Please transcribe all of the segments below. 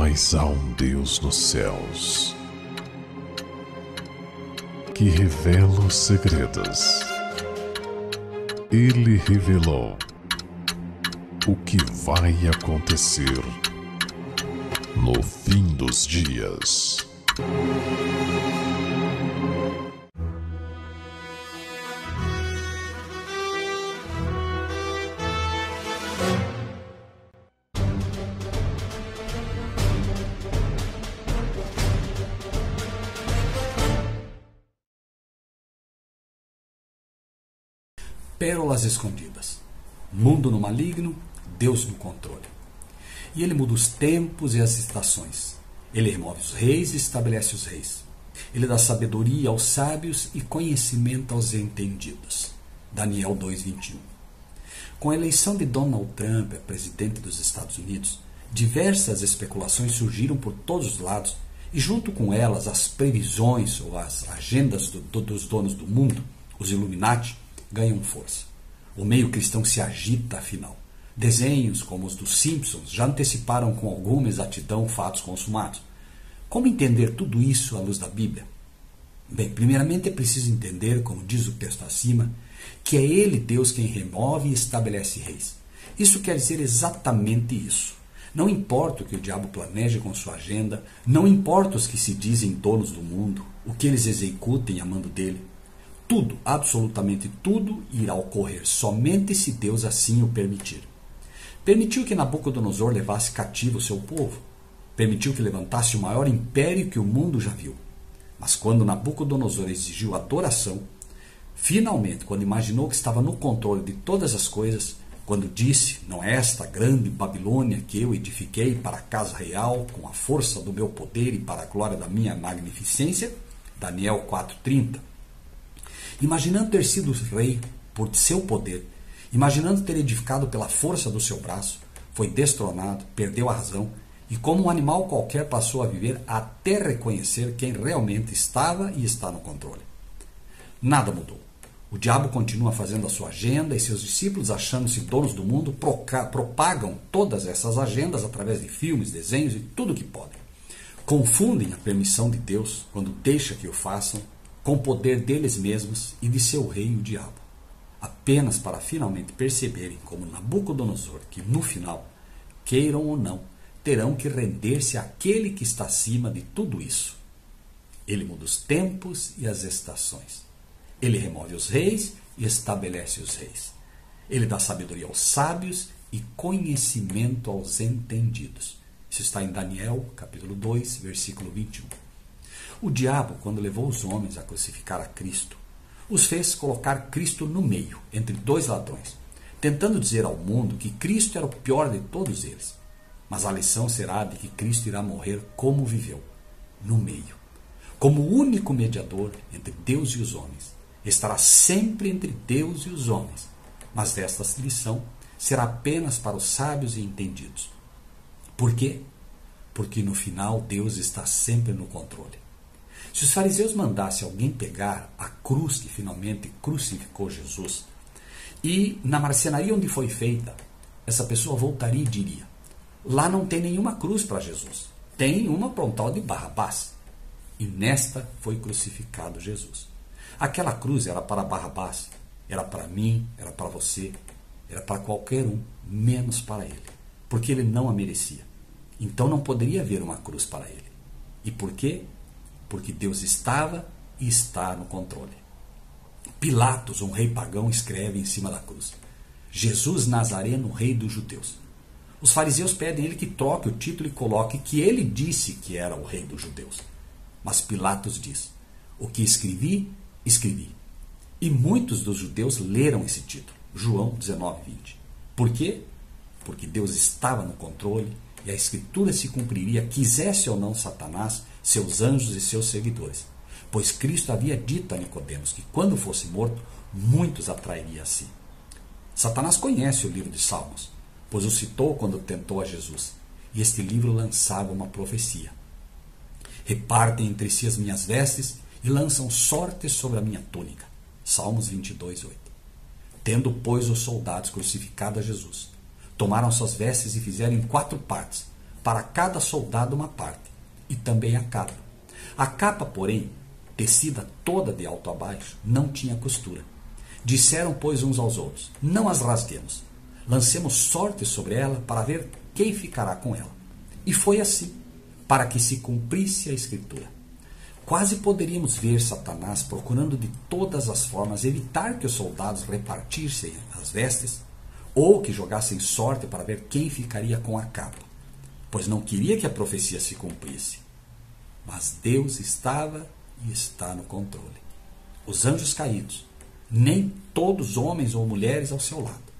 Mas há um Deus nos céus que revela os segredos. Ele revelou o que vai acontecer no fim dos dias. Pérolas escondidas. Mundo no maligno, Deus no controle. E Ele muda os tempos e as estações. Ele remove os reis e estabelece os reis. Ele dá sabedoria aos sábios e conhecimento aos entendidos. Daniel 2:21. Com a eleição de Donald Trump a presidente dos Estados Unidos, diversas especulações surgiram por todos os lados e junto com elas as previsões ou as agendas dos donos do mundo, os Illuminati, ganham força. O meio cristão se agita, afinal. Desenhos como os dos Simpsons já anteciparam com alguma exatidão fatos consumados. Como entender tudo isso à luz da Bíblia? Bem, primeiramente é preciso entender, como diz o texto acima, que é Ele, Deus, quem remove e estabelece reis. Isso quer dizer exatamente isso. Não importa o que o diabo planeja com sua agenda, não importa os que se dizem donos do mundo, o que eles executem a mando dele. Tudo, absolutamente tudo, irá ocorrer somente se Deus assim o permitir. Permitiu que Nabucodonosor levasse cativo o seu povo. Permitiu que levantasse o maior império que o mundo já viu. Mas quando Nabucodonosor exigiu adoração, finalmente, quando imaginou que estava no controle de todas as coisas, quando disse, não é esta grande Babilônia que eu edifiquei para a casa real, com a força do meu poder e para a glória da minha magnificência, Daniel 4:30, imaginando ter sido rei por seu poder, imaginando ter edificado pela força do seu braço, foi destronado, perdeu a razão e como um animal qualquer passou a viver até reconhecer quem realmente estava e está no controle. Nada mudou. O diabo continua fazendo a sua agenda e seus discípulos, achando-se donos do mundo, propagam todas essas agendas através de filmes, desenhos e tudo o que podem. Confundem a permissão de Deus, quando deixa que o façam, com o poder deles mesmos e de seu rei, o diabo, apenas para finalmente perceberem, como Nabucodonosor, que no final, queiram ou não, terão que render-se àquele que está acima de tudo isso. Ele muda os tempos e as estações. Ele remove os reis e estabelece os reis. Ele dá sabedoria aos sábios e conhecimento aos entendidos. Isso está em Daniel, capítulo 2, versículo 21. O diabo, quando levou os homens a crucificar a Cristo, os fez colocar Cristo no meio, entre dois ladrões, tentando dizer ao mundo que Cristo era o pior de todos eles. Mas a lição será de que Cristo irá morrer como viveu, no meio. Como o único mediador entre Deus e os homens. Estará sempre entre Deus e os homens. Mas esta lição será apenas para os sábios e entendidos. Por quê? Porque no final Deus está sempre no controle. Se os fariseus mandassem alguém pegar a cruz que finalmente crucificou Jesus e na marcenaria onde foi feita, essa pessoa voltaria e diria: lá não tem nenhuma cruz para Jesus, tem uma para um tal de Barrabás. E nesta foi crucificado Jesus. Aquela cruz era para Barrabás, era para mim, era para você, era para qualquer um, menos para ele, porque ele não a merecia. Então não poderia haver uma cruz para ele. E por quê? Porque Deus estava e está no controle. Pilatos, um rei pagão, escreve em cima da cruz: Jesus Nazareno, rei dos judeus. Os fariseus pedem a ele que troque o título e coloque que ele disse que era o rei dos judeus. Mas Pilatos diz: o que escrevi, escrevi. E muitos dos judeus leram esse título, João 19:20. Por quê? Porque Deus estava no controle e a Escritura se cumpriria, quisesse ou não Satanás, seus anjos e seus seguidores. Pois Cristo havia dito a Nicodemos que quando fosse morto, muitos atrairia a si. Satanás conhece o livro de Salmos, pois o citou quando tentou a Jesus. E este livro lançava uma profecia: repartem entre si as minhas vestes e lançam sortes sobre a minha túnica. Salmos 22:8. Tendo, pois, os soldados crucificado a Jesus, tomaram suas vestes e fizeram em 4 partes, para cada soldado uma parte, e também a capa. A capa, porém, tecida toda de alto a baixo, não tinha costura. Disseram, pois, uns aos outros: não as rasguemos, lancemos sorte sobre ela para ver quem ficará com ela. E foi assim, para que se cumprisse a Escritura. Quase poderíamos ver Satanás procurando de todas as formas evitar que os soldados repartissem as vestes, ou que jogassem sorte para ver quem ficaria com a capa, pois não queria que a profecia se cumprisse. Mas Deus estava e está no controle. Os anjos caídos, nem todos homens ou mulheres ao seu lado,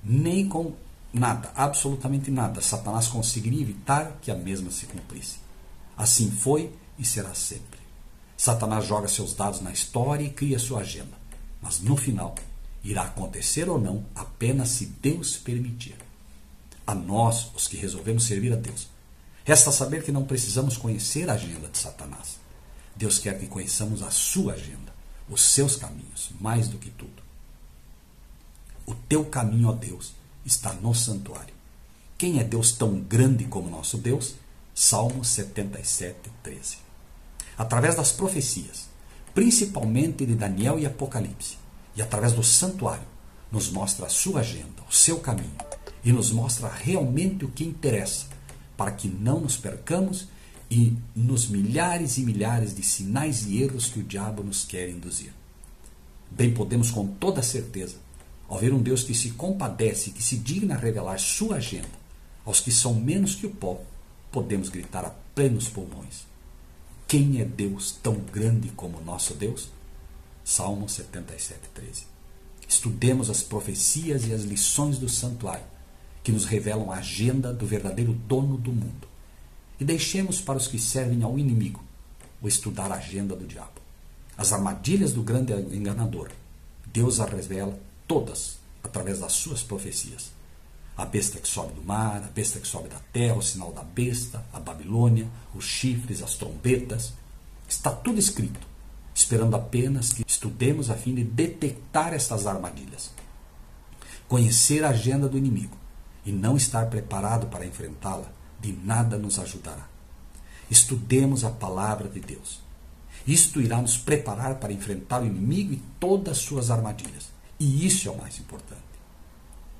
nem com nada, absolutamente nada, Satanás conseguiria evitar que a mesma se cumprisse. Assim foi e será sempre. Satanás joga seus dados na história e cria sua agenda, mas no final irá acontecer ou não apenas se Deus permitir. A nós, os que resolvemos servir a Deus, resta saber que não precisamos conhecer a agenda de Satanás. Deus quer que conheçamos a sua agenda, os seus caminhos, mais do que tudo. O teu caminho, ó Deus, está no santuário. Quem é Deus tão grande como nosso Deus? Salmo 77, 13. Através das profecias, principalmente de Daniel e Apocalipse, e através do santuário, nos mostra a sua agenda, o seu caminho, e nos mostra realmente o que interessa, para que não nos percamos e nos milhares e milhares de sinais e erros que o diabo nos quer induzir. Bem podemos com toda certeza, ao ver um Deus que se compadece e que se digna revelar sua agenda aos que são menos que o pó, podemos gritar a plenos pulmões: quem é Deus tão grande como nosso Deus? Salmo 77, 13. Estudemos as profecias e as lições do santuário, que nos revelam a agenda do verdadeiro dono do mundo. E deixemos para os que servem ao inimigo o estudar a agenda do diabo. As armadilhas do grande enganador, Deus as revela todas através das suas profecias. A besta que sobe do mar, a besta que sobe da terra, o sinal da besta, a Babilônia, os chifres, as trombetas. Está tudo escrito, esperando apenas que estudemos a fim de detectar estas armadilhas. Conhecer a agenda do inimigo e não estar preparado para enfrentá-la, de nada nos ajudará. Estudemos a palavra de Deus. Isto irá nos preparar para enfrentar o inimigo e todas as suas armadilhas. E isso é o mais importante.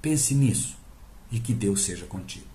Pense nisso e que Deus seja contigo.